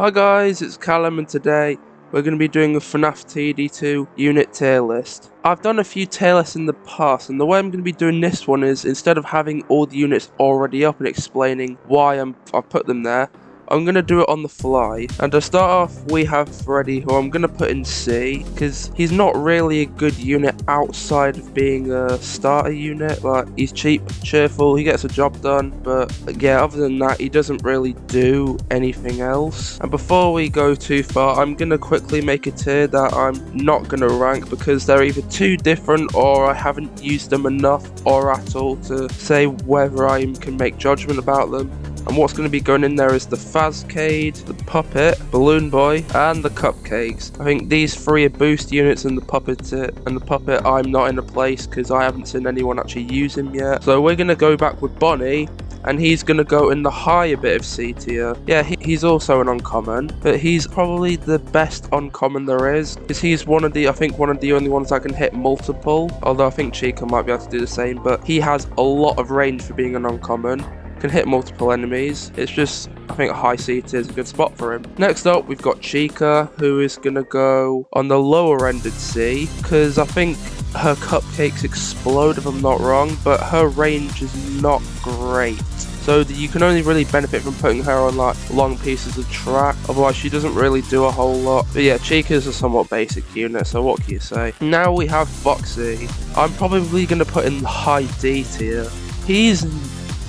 Hi guys, it's Callum and today we're going to be doing a Fnaf TD2 unit tier list. I've done a few tier lists in the past and the way I'm going to be doing this one is instead of having all the units already up and explaining why I've put them there, I'm going to do it on the fly. And to start off we have Freddy, who I'm going to put in C because he's not really a good unit outside of being a starter unit. Like, he's cheap, cheerful, he gets a job done, but yeah, other than that he doesn't really do anything else. And before we go too far, I'm going to quickly make a tier that I'm not going to rank because they're either too different or I haven't used them enough or at all to say whether I can make judgment about them. And what's going to be going in there is the Fazcade, the Puppet, Balloon Boy, and the Cupcakes. I think these three are boost units, and the Puppet I'm not in a place because I haven't seen anyone actually use him yet. So we're going to go back with Bonnie, and he's going to go in the higher bit of C tier. Yeah, he's also an uncommon, but he's probably the best uncommon there is, because he's one of the only ones that can hit multiple, although I think Chica might be able to do the same, but he has a lot of range for being an uncommon. Can hit multiple enemies. It's just, I think high C tier is a good spot for him. Next up we've got Chica, who is going to go on the lower ended C, because I think her cupcakes explode if I'm not wrong, but her range is not great. So you can only really benefit from putting her on like long pieces of track, otherwise she doesn't really do a whole lot. But yeah, Chica's a somewhat basic unit, so what can you say? Now we have Foxy. I'm probably going to put in the high D tier.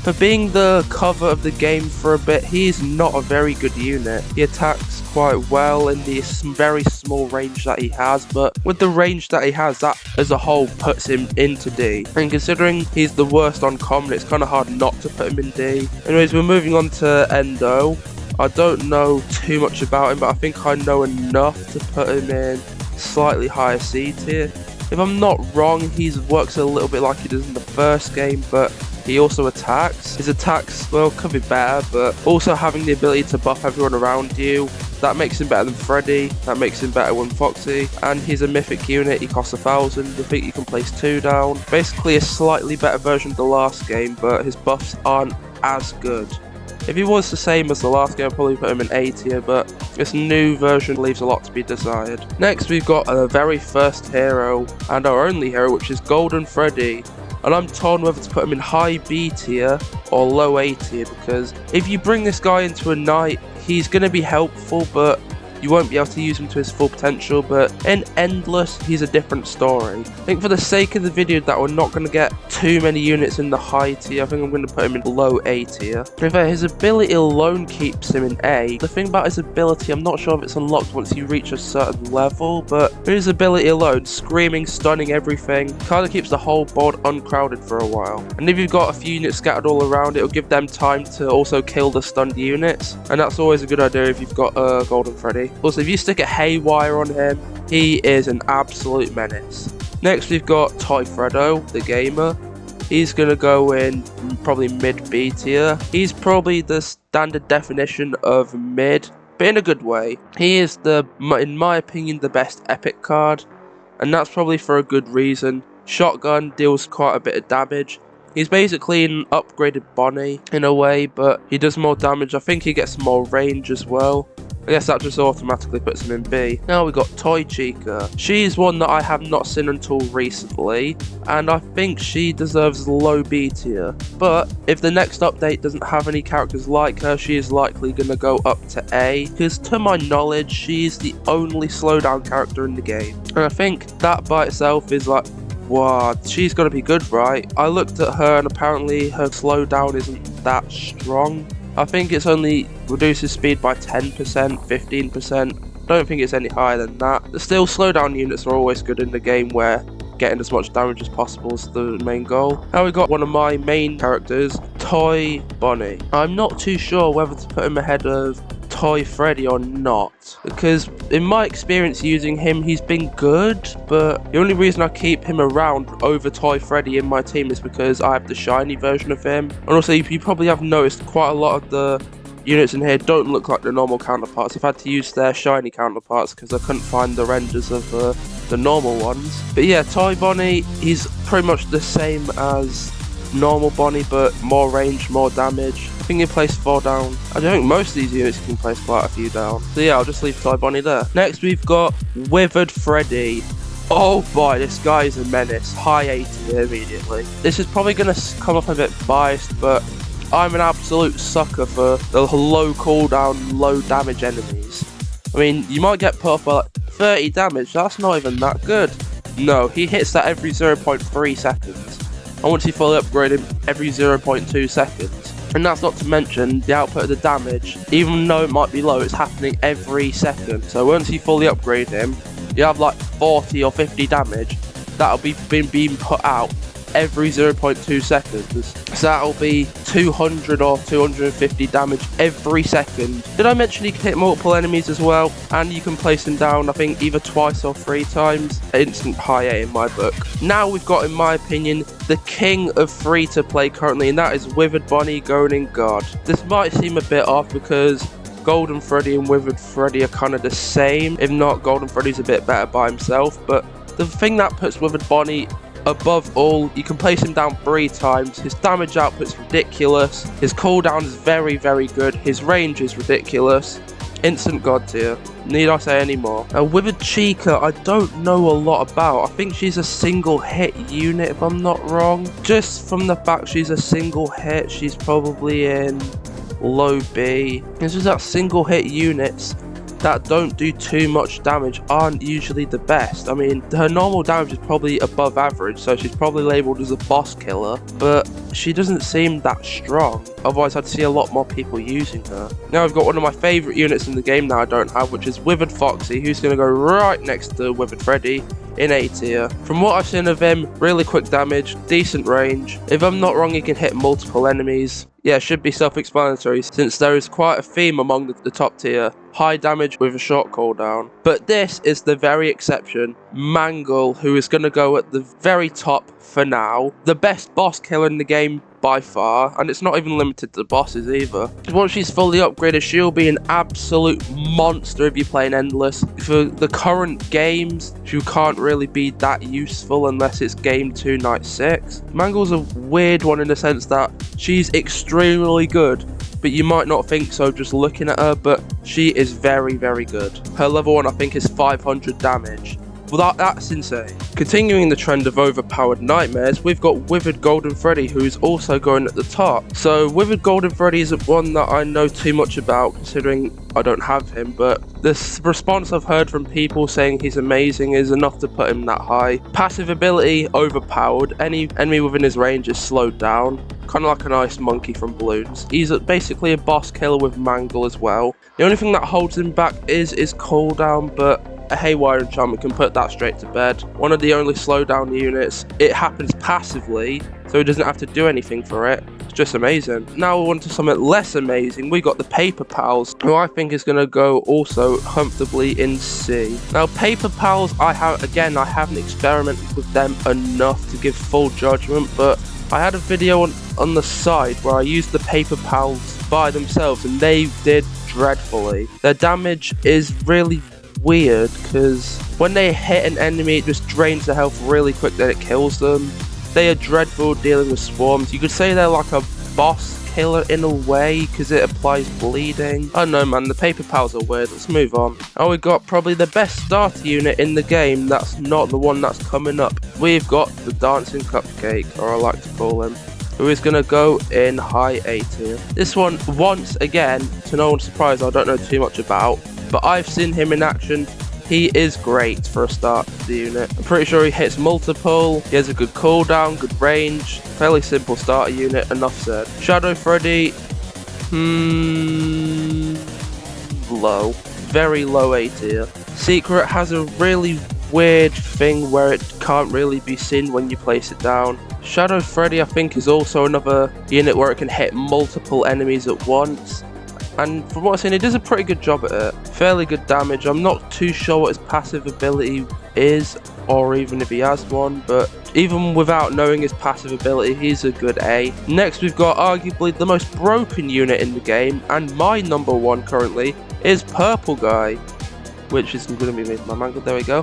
For being the cover of the game for a bit, he's not a very good unit. He attacks quite well in the very small range that he has, but with the range that he has, that as a whole puts him into D. And considering he's the worst uncommon, it's kind of hard not to put him in D. Anyways, we're moving on to Endo. I don't know too much about him, but I think I know enough to put him in slightly higher C tier. If I'm not wrong, he works a little bit like he does in the first game, but he also attacks. His attacks, well, could be better, but also having the ability to buff everyone around you, that makes him better than Freddy, that makes him better than Foxy, and he's a mythic unit, he costs 1,000, I think you can place 2 down. Basically a slightly better version of the last game, but his buffs aren't as good. If he was the same as the last game, I'd probably put him in A tier, but this new version leaves a lot to be desired. Next we've got our very first hero, and our only hero, which is Golden Freddy. And I'm torn whether to put him in high B tier or low A tier, because if you bring this guy into a night, he's going to be helpful, but you won't be able to use him to his full potential. But in Endless, he's a different story. I think for the sake of the video that we're not going to get too many units in the high tier, I think I'm going to put him in low A tier. In fact, his ability alone keeps him in A. The thing about his ability, I'm not sure if it's unlocked once you reach a certain level, but his ability alone, screaming, stunning everything, kind of keeps the whole board uncrowded for a while. And if you've got a few units scattered all around, it'll give them time to also kill the stunned units, and that's always a good idea if you've got a Golden Freddy. Also, if you stick a Haywire on him, he is an absolute menace. Next we've got Toy Fredo, the gamer. He's going to go in probably mid B tier. He's probably the standard definition of mid, but in a good way. He is, in my opinion, the best epic card, and that's probably for a good reason. Shotgun deals quite a bit of damage. He's basically an upgraded Bonnie in a way, but he does more damage. I think he gets more range as well. I guess that just automatically puts him in B. Now we got Toy Chica. She's one that I have not seen until recently, and I think she deserves low B tier. But if the next update doesn't have any characters like her, she is likely going to go up to A, because to my knowledge, she's the only slowdown character in the game. And I think that by itself is like, wow, she's got to be good, right? I looked at her and apparently her slowdown isn't that strong. I think it's only reduces speed by 10%, 15%. Don't think it's any higher than that. Still, slowdown units are always good in the game where getting as much damage as possible is the main goal. Now we got one of my main characters, Toy Bonnie. I'm not too sure whether to put him ahead of Toy Freddy or not, because in my experience using him, he's been good, but the only reason I keep him around over Toy Freddy in my team is because I have the shiny version of him. And also, you probably have noticed quite a lot of the units in here don't look like the normal counterparts. I've had to use their shiny counterparts because I couldn't find the renders of the normal ones. But yeah, Toy Bonnie, he's pretty much the same as normal Bonnie, but more range, more damage. I think you place 4 down. I think most of these units you can place quite a few down. So yeah, I'll just leave Toy Bonnie there. Next we've got Withered Freddy. Oh boy, this guy is a menace. High 80 immediately. This is probably going to come off a bit biased, but I'm an absolute sucker for the low cooldown, low damage enemies. I mean, you might get put off by like 30 damage, that's not even that good. No, he hits that every 0.3 seconds. And once you fully upgrade him, every 0.2 seconds. And that's not to mention the output of the damage. Even though it might be low, it's happening every second. So once you fully upgrade him, you have like 40 or 50 damage that'll be being put out every 0.2 seconds. So that'll be 200 or 250 damage every second. Did I mention you can hit multiple enemies as well? And you can place them down, I think, either twice or 3 times. Instant high A in my book. Now we've got, in my opinion, the king of free-to-play currently, and that is Withered Bonnie going in God. This might seem a bit off because Golden Freddy and Withered Freddy are kind of the same. If not, Golden Freddy's a bit better by himself. But the thing that puts Withered Bonnie above all, you can place him down 3 times. His damage output's ridiculous. His cooldown is very, very good. His range is ridiculous. Instant god tier. Need I say any more? Now, Withered Chica, I don't know a lot about. I think she's a single hit unit, if I'm not wrong. Just from the fact she's a single hit, she's probably in low B. It's just that single hit units that don't do too much damage aren't usually the best. I mean, her normal damage is probably above average, so she's probably labelled as a boss killer, but she doesn't seem that strong. Otherwise, I'd see a lot more people using her. Now I've got one of my favourite units in the game now I don't have, which is Withered Foxy, who's going to go right next to Withered Freddy in A tier. From what I've seen of him, really quick damage, decent range. If I'm not wrong, he can hit multiple enemies. Yeah, it should be self-explanatory since there is quite a theme among the top tier. High damage with a short cooldown. But this is the very exception. Mangle, who is going to go at the very top for now. The best boss killer in the game by far, and it's not even limited to bosses either. Once she's fully upgraded, she'll be an absolute monster if you're playing Endless. For the current games, she can't really be that useful unless it's game 2 night 6. Mangle's a weird one in the sense that she's extremely good, but you might not think so just looking at her, but she is very, very good. Her level 1 I think is 500 damage. Well, that's insane. Continuing the trend of overpowered nightmares, we've got Withered Golden Freddy, who's also going at the top. So Withered Golden Freddy isn't one that I know too much about, considering I don't have him, but the response I've heard from people saying he's amazing is enough to put him that high. Passive ability, overpowered. Any enemy within his range is slowed down. Kind of like an ice monkey from Balloons. He's basically a boss killer with Mangle as well. The only thing that holds him back is his cooldown, but a Haywire enchantment can put that straight to bed. One of the only slowdown units. It happens passively, so he doesn't have to do anything for it. It's just amazing. Now we're on to something less amazing. We got the Paper Pals, who I think is going to go also comfortably in C. Now Paper Pals, I haven't experimented with them enough to give full judgment, but I had a video on the side where I used the Paper Pals by themselves and they did dreadfully. Their damage is really weird because when they hit an enemy it just drains their health really quick, then it kills them. They are dreadful dealing with swarms. You could say they're like a boss killer in a way because it applies bleeding. I don't know, man, the Paper Pals are weird. Let's move on. Oh, we got probably the best starter unit in the game that's not the one that's coming up. We've got the Dancing Cupcake, or I like to call him, who is going to go in high A tier. This one, once again, to no one's surprise, I don't know too much about, but I've seen him in action. He is great for a start of the unit. I'm pretty sure he hits multiple, he has a good cooldown, good range, fairly simple starter unit, enough said. Shadow Freddy, low. Very low A tier. Secret has a really weird thing where it can't really be seen when you place it down. Shadow Freddy I think is also another unit where it can hit multiple enemies at once. And from what I've seen, he does a pretty good job at it. Fairly good damage. I'm not too sure what his passive ability is, or even if he has one, but even without knowing his passive ability, he's a good A. Next, we've got arguably the most broken unit in the game, and my number 1 currently is Purple Guy, which is going to be my Mangle. There we go.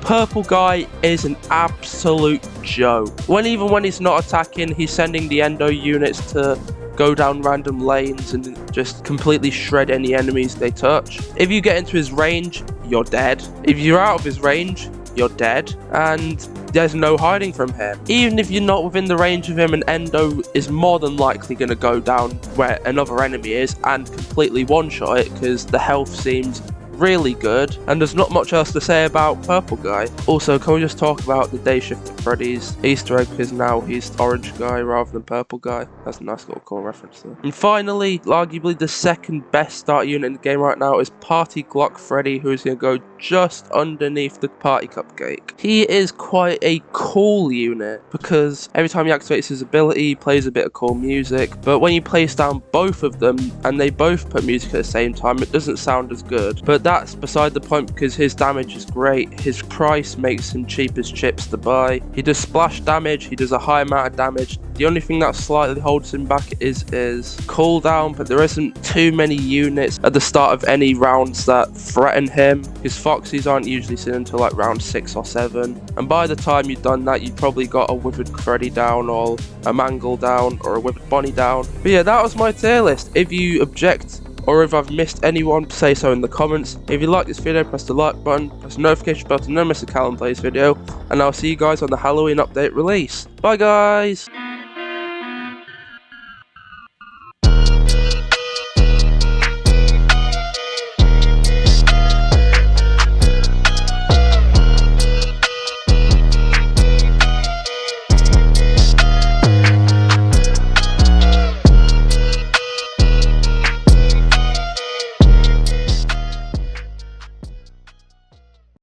Purple guy is an absolute joke. Even when he's not attacking, he's sending the endo units to go down random lanes and just completely shred any enemies they touch. If you get into his range, you're dead. If you're out of his range, you're dead, and there's no hiding from him. Even if you're not within the range of him, an endo is more than likely going to go down where another enemy is and completely one-shot it, because the health seems really good, and there's not much else to say about Purple Guy. Also, can we just talk about the Day Shift at Freddy's Easter egg, because now he's Orange Guy rather than Purple Guy. That's a nice little cool reference there. And finally, arguably the second best start unit in the game right now is Party Glock Freddy, who is going to go just underneath the Party Cupcake. He is quite a cool unit, because every time he activates his ability, he plays a bit of cool music, but when you place down both of them, and they both put music at the same time, it doesn't sound as good. But that's beside the point, because his damage is great, his price makes him cheap as chips to buy. He does splash damage, he does a high amount of damage. The only thing that slightly holds him back is cooldown, but there isn't too many units at the start of any rounds that threaten him. His Foxies aren't usually seen until like round 6 or 7, and by the time you've done that, you've probably got a Withered Freddy down, or a Mangle down, or a Withered Bonnie down. But yeah, that was my tier list. If you object, or if I've missed anyone, say so in the comments. If you like this video, press the like button, press the notification bell to never miss a Callum Plays video, and I'll see you guys on the Halloween update release. Bye guys!